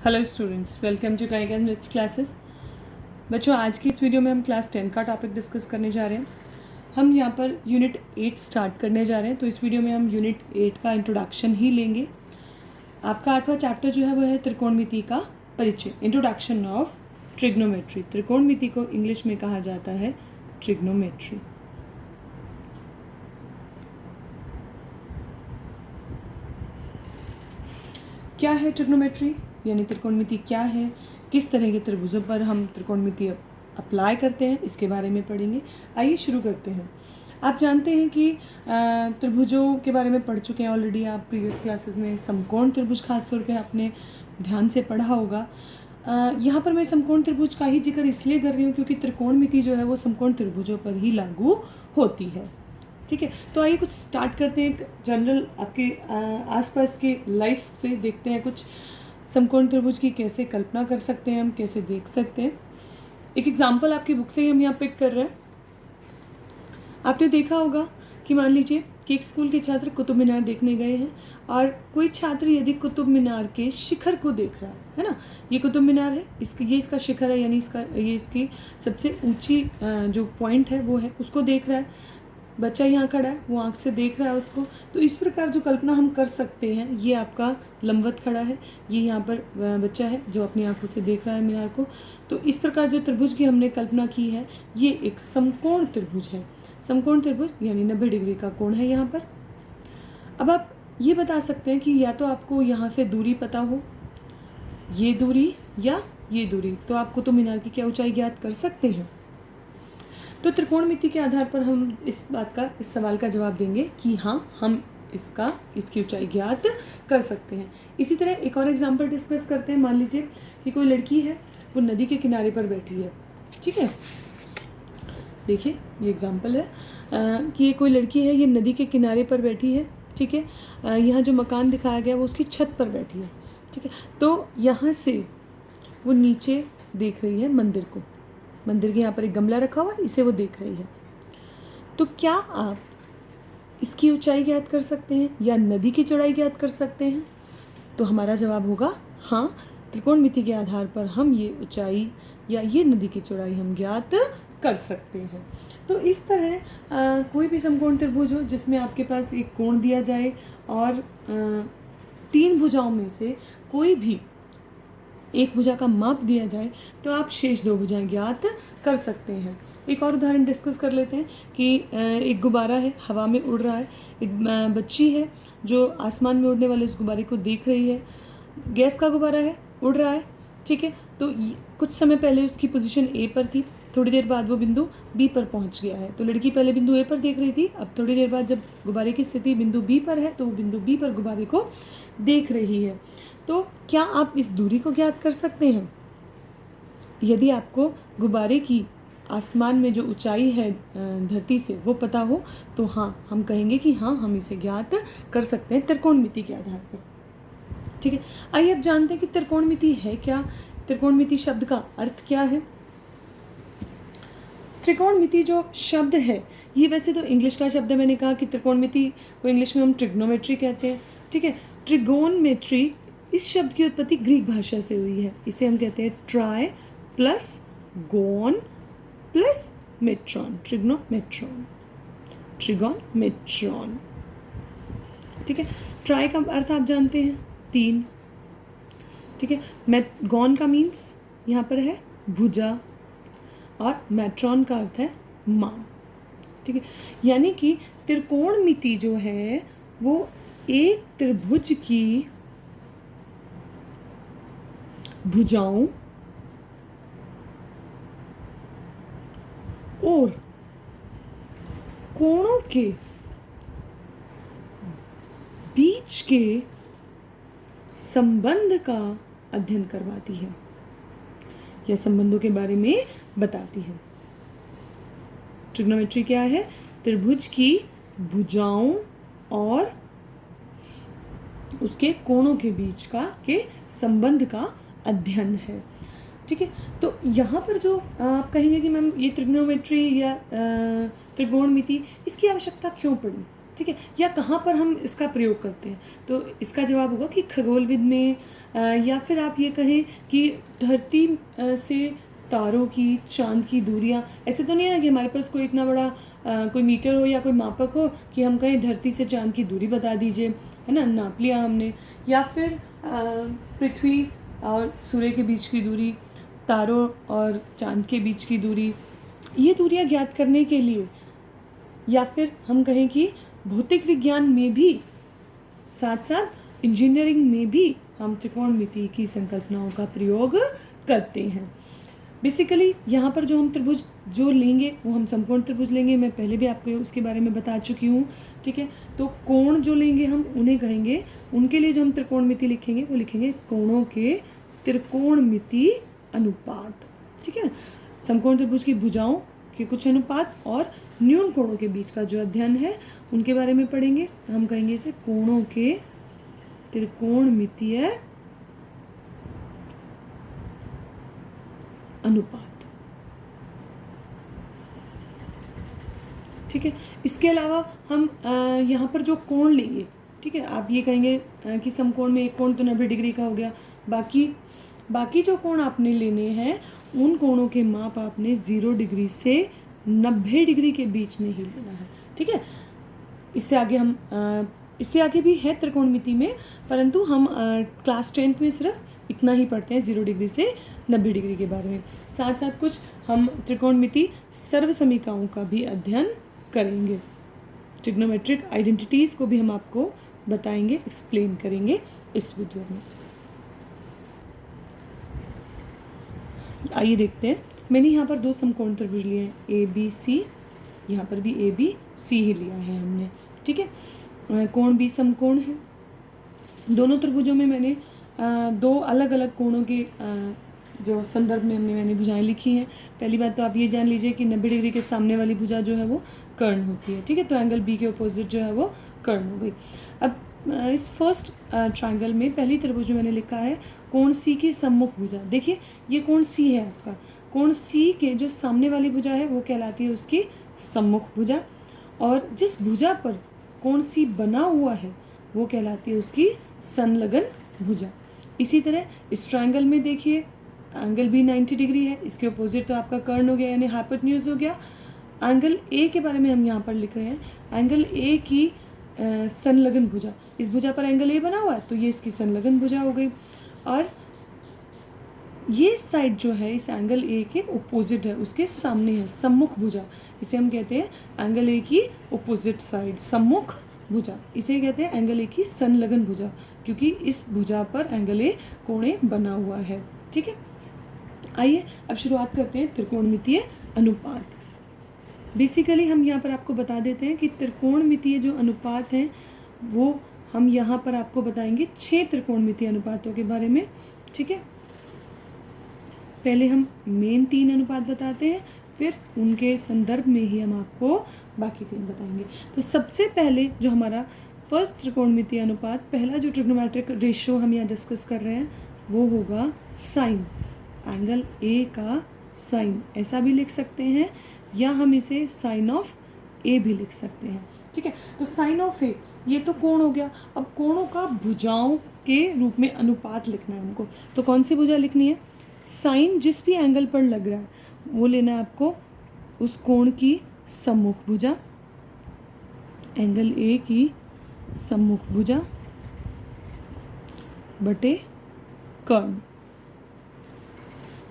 Hello students, welcome to guide and maths classes. बच्चों, आज की इस वीडियो में हम क्लास 10 का टॉपिक डिस्कस करने जा रहे हैं। हम यहाँ पर यूनिट 8 स्टार्ट करने जा रहे हैं। तो इस वीडियो में हम यूनिट 8 का इंट्रोडक्शन ही लेंगे। आपका 8वां चैप्टर जो है वो है त्रिकोणमिति का परिचय, इंट्रोडक्शन ऑफ ट्रिग्नोमेट्री। त्रिकोणमिति को इंग्लिश में कहा जाता है ट्रिग्नोमेट्री। क्या है ट्रिग्नोमेट्री यानी त्रिकोणमिति क्या है, किस तरह के त्रिभुजों पर हम त्रिकोणमिति अप्लाई करते हैं, इसके बारे में पढ़ेंगे। आइए शुरू करते हैं। आप जानते हैं कि त्रिभुजों के बारे में पढ़ चुके हैं ऑलरेडी। आप प्रीवियस क्लासेस में समकोण त्रिभुज खासतौर पे आपने ध्यान से पढ़ा होगा। यहाँ पर मैं समकोण त्रिभुज का ही जिक्र इसलिए कर रही हूँ क्योंकि त्रिकोणमिति जो है वो समकोण त्रिभुजों पर ही लागू होती है। ठीक है, तो आइए कुछ स्टार्ट करते हैं। जनरल आपके आसपास के लाइफ से देखते हैं कुछ समकोण त्रिभुज की कैसे कल्पना कर सकते हैं, हम कैसे देख सकते हैं। एक एग्जांपल आपकी बुक से ही हम यहाँ पिक कर रहे हैं। आपने देखा होगा कि मान लीजिए कि एक स्कूल के छात्र कुतुब मीनार देखने गए हैं और कोई छात्र यदि कुतुब मीनार के शिखर को देख रहा है ना, ये कुतुब मीनार है, ये इसका शिखर है, यानी ये इसकी सबसे ऊंची जो पॉइंट है वो है, उसको देख रहा है। बच्चा यहाँ खड़ा है, वो आँख से देख रहा है उसको। तो इस प्रकार जो कल्पना हम कर सकते हैं, ये आपका लंबवत खड़ा है, ये यहाँ पर बच्चा है जो अपनी आँखों से देख रहा है मीनार को। तो इस प्रकार जो त्रिभुज की हमने कल्पना की है, ये एक समकोण त्रिभुज है। समकोण त्रिभुज यानी 90 डिग्री का कोण है यहाँ पर। अब आप ये बता सकते हैं कि या तो आपको यहाँ से दूरी पता हो, ये दूरी या ये दूरी, तो आप कुतुब मीनार की क्या ऊंचाई ज्ञात कर सकते हैं। तो त्रिकोणमिति के आधार पर हम इस सवाल का जवाब देंगे कि हाँ, हम इसकी ऊंचाई ज्ञात कर सकते हैं। इसी तरह एक और एग्जांपल डिस्कस करते हैं। मान लीजिए कि कोई लड़की है, वो नदी के किनारे पर बैठी है। ठीक है, देखिए ये एग्जांपल है कि कोई लड़की है, ये नदी के किनारे पर बैठी है। ठीक है, यहाँ जो मकान दिखाया गया वो उसकी छत पर बैठी है। ठीक है, तो यहाँ से वो नीचे देख रही है मंदिर को। मंदिर के यहाँ पर एक गमला रखा हुआ है, इसे वो देख रही है। तो क्या आप इसकी ऊंचाई ज्ञात कर सकते हैं या नदी की चौड़ाई ज्ञात कर सकते हैं? तो हमारा जवाब होगा हाँ, त्रिकोणमिति के आधार पर हम ये ऊंचाई या ये नदी की चौड़ाई हम ज्ञात कर सकते हैं। तो इस तरह कोई भी समकोण त्रिभुज हो जिसमें आपके पास एक कोण दिया जाए और 3 भुजाओं में से कोई भी एक भुजा का माप दिया जाए, तो आप शेष 2 भुजाएं ज्ञात कर सकते हैं। एक और उदाहरण डिस्कस कर लेते हैं कि एक गुब्बारा है, हवा में उड़ रहा है। एक बच्ची है जो आसमान में उड़ने वाले उस गुब्बारे को देख रही है। गैस का गुब्बारा है, उड़ रहा है। ठीक है, तो कुछ समय पहले उसकी पोजीशन ए पर थी, थोड़ी देर बाद वो बिंदु बी पर पहुंच गया है। तो लड़की पहले बिंदु ए पर देख रही थी, अब थोड़ी देर बाद जब गुब्बारे की स्थिति बिंदु बी पर है तो वो बिंदु बी पर गुब्बारे को देख रही है। तो क्या आप इस दूरी को ज्ञात कर सकते हैं? यदि आपको गुब्बारे की आसमान में जो ऊंचाई है धरती से वो पता हो, तो हाँ, हम कहेंगे कि हाँ, हम इसे ज्ञात कर सकते हैं त्रिकोणमिति के आधार पर। ठीक है, आइए अब जानते हैं कि त्रिकोणमिति है क्या, त्रिकोणमिति शब्द का अर्थ क्या है। त्रिकोणमिति जो शब्द है, ये वैसे तो इंग्लिश का शब्द है। मैंने कहा कि त्रिकोणमिति को इंग्लिश में हम ट्रिग्नोमेट्री कहते हैं। ठीक है, ट्रिगोनमेट्री इस शब्द की उत्पत्ति ग्रीक भाषा से हुई है। इसे हम कहते हैं ट्राई प्लस गोन प्लस मेट्रॉन, ट्रिग्नोमेट्रॉन, ट्रिगोनमेट्रॉन। ठीक है, ट्राई का अर्थ आप जानते हैं 3। ठीक है, गॉन का मीन्स यहाँ पर है भुजा और मेट्रॉन का अर्थ है माँ। ठीक है, यानी कि त्रिकोणमिति जो है वो एक त्रिभुज की भुजाओं और कोणों के बीच के संबंध का अध्ययन करवाती है या संबंधों के बारे में बताती है। ट्रिग्नोमेट्री क्या है? त्रिभुज की भुजाओं और उसके कोणों के बीच के संबंध का अध्ययन है। ठीक है, तो यहाँ पर जो आप कहेंगे कि मैम ये ट्रिग्नोमेट्री या त्रिकोणमिति, इसकी आवश्यकता क्यों पड़ी? ठीक है, या कहाँ पर हम इसका प्रयोग करते हैं? तो इसका जवाब होगा कि खगोलविद में, या फिर आप ये कहें कि धरती से तारों की, चांद की दूरियां, ऐसे तो नहीं है ना कि हमारे पास कोई इतना बड़ा कोई मीटर हो या कोई मापक हो कि हम कहें धरती से चांद की दूरी बता दीजिए, है ना, नाप लिया हमने। या फिर पृथ्वी और सूर्य के बीच की दूरी, तारों और चांद के बीच की दूरी, ये दूरियां ज्ञात करने के लिए, या फिर हम कहें कि भौतिक विज्ञान में भी, साथ साथ इंजीनियरिंग में भी हम त्रिकोणमिति की संकल्पनाओं का प्रयोग करते हैं। बेसिकली यहाँ पर जो हम त्रिभुज जो लेंगे वो हम समकोण त्रिभुज लेंगे, मैं पहले भी आपको उसके बारे में बता चुकी हूँ, ठीक है। तो कोण जो लेंगे हम उन्हें कहेंगे, उनके लिए जो हम त्रिकोणमिति लिखेंगे वो लिखेंगे कोणों के त्रिकोणमिति अनुपात, ठीक है। समकोण त्रिभुज की भुजाओं के कुछ अनुपात और न्यून कोणों के बीच का जो अध्ययन है उनके बारे में पढ़ेंगे। हम कहेंगे इसे कोणों के त्रिकोणमितीय अनुपात, ठीक है। इसके अलावा हम यहाँ पर जो कोण लेंगे, ठीक है, आप ये कहेंगे कि समकोण में एक कोण तो 90 डिग्री का हो गया, बाकी जो कोण आपने लेने हैं उन कोणों के माप आपने 0 डिग्री से 90 डिग्री के बीच में ही लेना है, ठीक है। इससे आगे भी है त्रिकोणमिति में, परंतु हम क्लास 10th में सिर्फ इतना ही पढ़ते हैं 0 डिग्री से 90 डिग्री के बारे में। साथ साथ कुछ हम त्रिकोणमिति सर्वसमीकाओं का भी अध्ययन करेंगे। ट्रिग्नोमेट्रिक आइडेंटिटीज़ को भी हम आपको बताएंगे, एक्सप्लेन करेंगे इस वीडियो में। आइए देखते हैं। मैंने यहाँ पर 2 समकोण त्रिभुज लिए हैं, ABC, यहाँ पर भी ABC ही लिया है हमने, ठीक है। कोण भी समकोण है। दोनों त्रिभुजों में मैंने 2 अलग अलग कोणों के जो संदर्भ में मैंने भुजाएं लिखी हैं। पहली बात तो आप ये जान लीजिए कि 90 डिग्री के सामने वाली भुजा जो है वो कर्ण होती है, ठीक है। तो एंगल बी के अपोजिट जो है वो कर्ण हो गई। अब इस फर्स्ट ट्रायंगल में पहली त्रिभुज में मैंने लिखा है कोण सी की सम्मुख भुजा। देखिए ये कोण सी है आपका, कोण सी के जो सामने वाली भुजा है वो कहलाती है उसकी सम्मुख भुजा, और जिस भुजा पर कोण सी बना हुआ है वो कहलाती है उसकी संलग्न भुजा। इसी तरह इस ट्रायंगल में देखिए एंगल बी 90 डिग्री है, इसके अपोजिट तो आपका कर्ण हो गया यानी हाइपोटेन्यूज हो गया। एंगल ए के बारे में हम यहाँ पर लिख रहे हैं, एंगल ए की संलग्न भुजा, इस भुजा पर एंगल ए बना हुआ है तो ये इसकी संलग्न भुजा हो गई। और ये साइड जो है इस एंगल ए के अपोजिट है, उसके सामने है, सम्मुख भुजा, इसे हम कहते हैं एंगल ए की अपोजिट साइड, सम्मुख भुजा। इसे कहते हैं एंगल ए की संलग्न भुजा, क्योंकि इस भुजा पर एंगल ए कोणे बना हुआ है, ठीक है। आइए अब शुरुआत करते हैं त्रिकोणमितीय अनुपात। बेसिकली हम यहाँ पर आपको बता देते हैं कि त्रिकोणमितीय जो अनुपात हैं वो हम यहाँ पर आपको बताएंगे 6 त्रिकोणमितीय अनुपातों के बारे में, ठीक है। पहले हम मेन 3 अनुपात बताते हैं, फिर उनके संदर्भ में ही हम आपको बाकी 3 बताएंगे। तो सबसे पहले जो हमारा फर्स्ट त्रिकोणमितीय अनुपात, पहला जो ट्रिग्नोमेट्रिक रेशियो हम यहाँ डिस्कस कर रहे हैं वो होगा साइन, एंगल ए का साइन, ऐसा भी लिख सकते हैं या हम इसे साइन ऑफ ए भी लिख सकते हैं, ठीक है। तो साइन ऑफ ए ये तो कोण हो गया। अब कोणों का भुजाओं के रूप में अनुपात लिखना है हमको, तो कौन सी भुजा लिखनी है? साइन जिस भी एंगल पर लग रहा है वो लेना है आपको उस कोण की सम्मुख भुजा, एंगल ए की सम्मुख भुजा बटे कर्ण।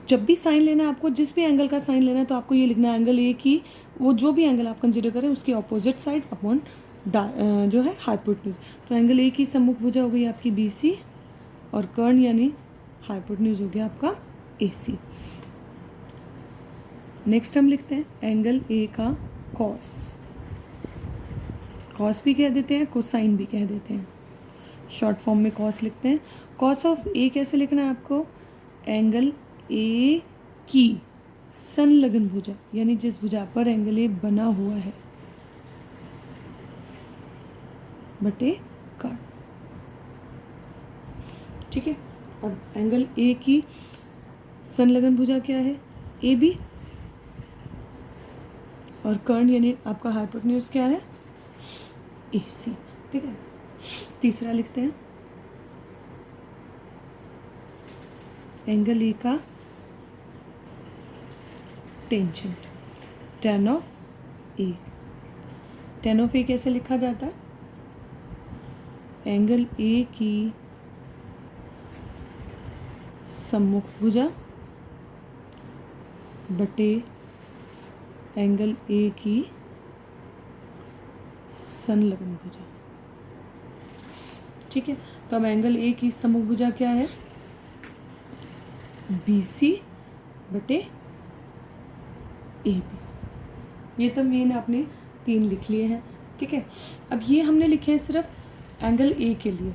जब भी साइन लेना है आपको, जिस भी एंगल का साइन लेना है तो आपको ये लिखना है एंगल ए की वो जो भी एंगल आप कंसीडर करें उसके ऑपोजिट साइड अपॉन जो है हाइपोटेन्यूज। तो एंगल ए की सम्मुख भुजा हो गई आपकी BC और कर्ण यानी हाइपोटेन्यूज हो गया आपका AC। नेक्स्ट हम लिखते हैं एंगल ए का कॉस, कॉस भी कह देते हैं, कोसाइन भी कह देते हैं, शॉर्ट फॉर्म में कॉस लिखते हैं। कॉस ऑफ ए कैसे लिखना है आपको? एंगल ए की संलग्न भुजा, यानी जिस भुजा पर एंगल ए बना हुआ है बटे कर्ण, ठीक है। अब एंगल ए की संलग्न भुजा क्या है? AB, और कर्ण यानी आपका हाइपोटेन्यूज क्या है? AC, ठीक है। तीसरा लिखते हैं एंगल ए का tangent, tan of A. tan of A कैसे लिखा जाता है? एंगल ए की सम्मुख भुजा बटे एंगल ए की संलग्न भुजा। ठीक है, तो अब एंगल ए की सम्मुख भुजा क्या है? BC बटे AB। ये तो मेन आपने 3 लिख लिए हैं। ठीक है, अब ये हमने लिखे हैं सिर्फ एंगल ए के लिए।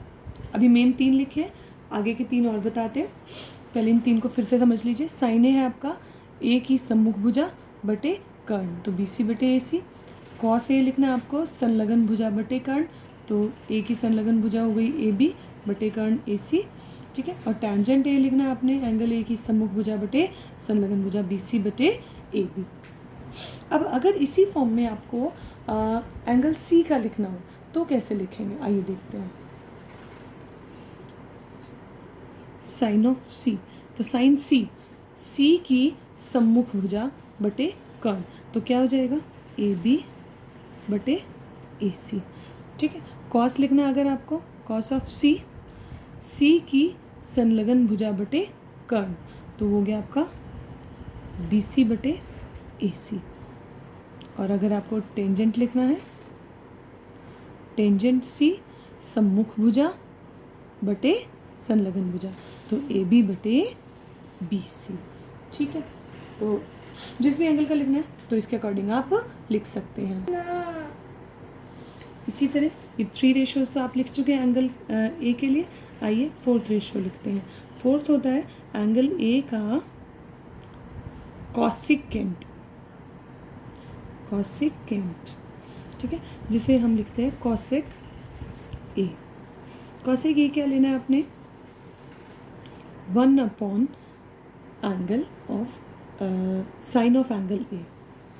अभी मेन 3 लिखे हैं, आगे के 3 और बताते हैं। पहले इन 3 को फिर से समझ लीजिए। साइन ए है आपका ए की सम्मुख भुजा बटे कर्ण, तो BC बटे AC। कॉस ए लिखना है आपको संलग्न भुजा बटे कर्ण, तो ए की संलग्न भुजा हो गई AB बटे कर्ण AC। ठीक है, और टेंजेंट ए लिखना है आपने एंगल ए की सम्मुख भुजा बटे संलग्न भुजा BC बटे AB। अब अगर इसी फॉर्म में आपको एंगल C का लिखना हो तो कैसे लिखेंगे, आइए देखते हैं। साइन ऑफ C, तो साइन C की सम्मुख भुजा बटे कर्ण, तो क्या हो जाएगा? AB बटे AC। ठीक है, कॉस लिखना है अगर आपको कॉस ऑफ C की संलग्न भुजा बटे कर्ण, तो हो गया आपका BC बटे AC। और अगर आपको टेंजेंट लिखना है, टेंजेंट C सम्मुख भुजा बटे संलग्न भुजा, तो AB बटे BC। ठीक है, तो जिस भी एंगल का लिखना है तो इसके अकॉर्डिंग आप लिख सकते हैं। इसी तरह ये 3 रेशियोज तो आप लिख चुके हैं एंगल ए के लिए। आइए 4th रेशियो लिखते हैं। 4th होता है एंगल ए का कॉसिकेंट, ठीक है, जिसे हम लिखते हैं कॉसेक ए। कॉसेक ए क्या लेना है आपने? 1 upon angle of sine of angle A,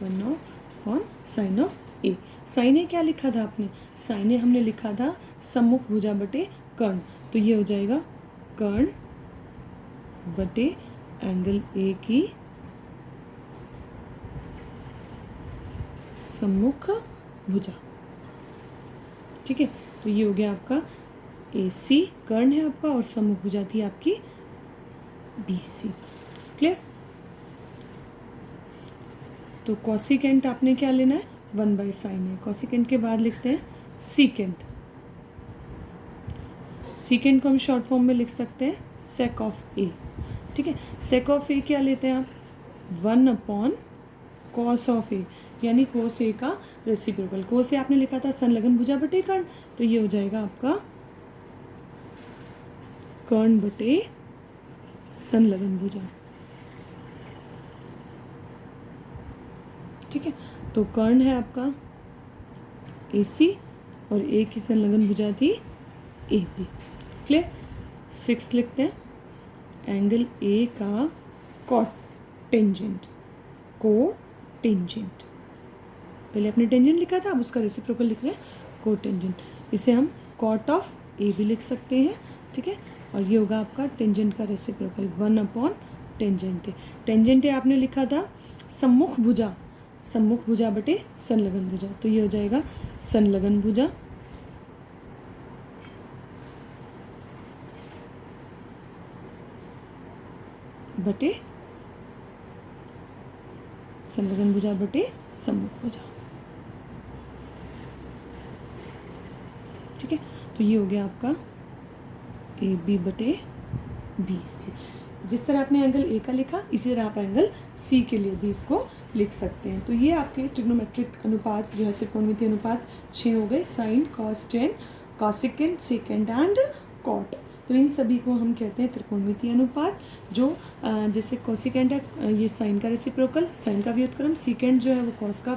1 upon sine of A. Sine A क्या लिखा था आपने? साइन ए हमने लिखा था सम्मुख भुजा बटे कर्ण, तो ये हो जाएगा कर्ण बटे एंगल ए की सम्मुख भुजा। ठीक है, तो ये हो गया आपका AC, कर्ण है आपका, और सम्मुख भुजा थी आपकी BC। क्लियर? तो कॉसिकेंट आपने क्या लेना है? 1 बाई साइन है। कॉसिकेंट के बाद लिखते हैं सीकेंट। सीकेंट को हम शॉर्ट फॉर्म में लिख सकते हैं सेक ऑफ ए। ठीक है, सेक ऑफ ए क्या लेते हैं आप? 1 अपॉन कॉस ऑफ ए, यानी कोस ए का रेसिप्रोकल। कोस ए आपने लिखा था संलग्न भुजा बटे कर्ण, तो ये हो जाएगा आपका कर्ण बटे संलग्न भुजा। ठीक है, तो कर्ण है आपका AC और ए की संलग्न भुजा थी AB। क्लियर? 6 लिखते हैं एंगल ए का कोटेंजेंट। कोटेंजेंट, पहले आपने टेंजेंट लिखा था, अब उसका रेसिप्रोकल लिख रहे हैं कोटेंजेंट। इसे हम कॉट ऑफ ए भी लिख सकते हैं। ठीक है, और ये होगा आपका टेंजेंट का रेसिप्रोकल 1 अपॉन टेंजेंट ए। टेंजेंट ए आपने लिखा था सम्मुख भुजा बटे संलग्न भुजा, तो ये हो जाएगा संलग्न भुजा बटे संलग्न भुजा बटे सम्मुख भुजा। ठीक है, तो ये हो गया आपका AB बटे BC। जिस तरह आपने एंगल ए का लिखा, इसी तरह आप एंगल C के लिए भी इसको लिख सकते हैं। तो ये आपके ट्रिग्नोमेट्रिक अनुपात जो है त्रिकोणमितीय अनुपात 6 हो गए, sine, cos, tan, cosecant, secant and cot. तो इन सभी को हम कहते हैं त्रिकोणमितीय अनुपात। जो जैसे कोसिकेंट है ये साइन का रेसिप्रोकल, साइन का व्युत्क्रम, सेकेंड जो है वो कॉस का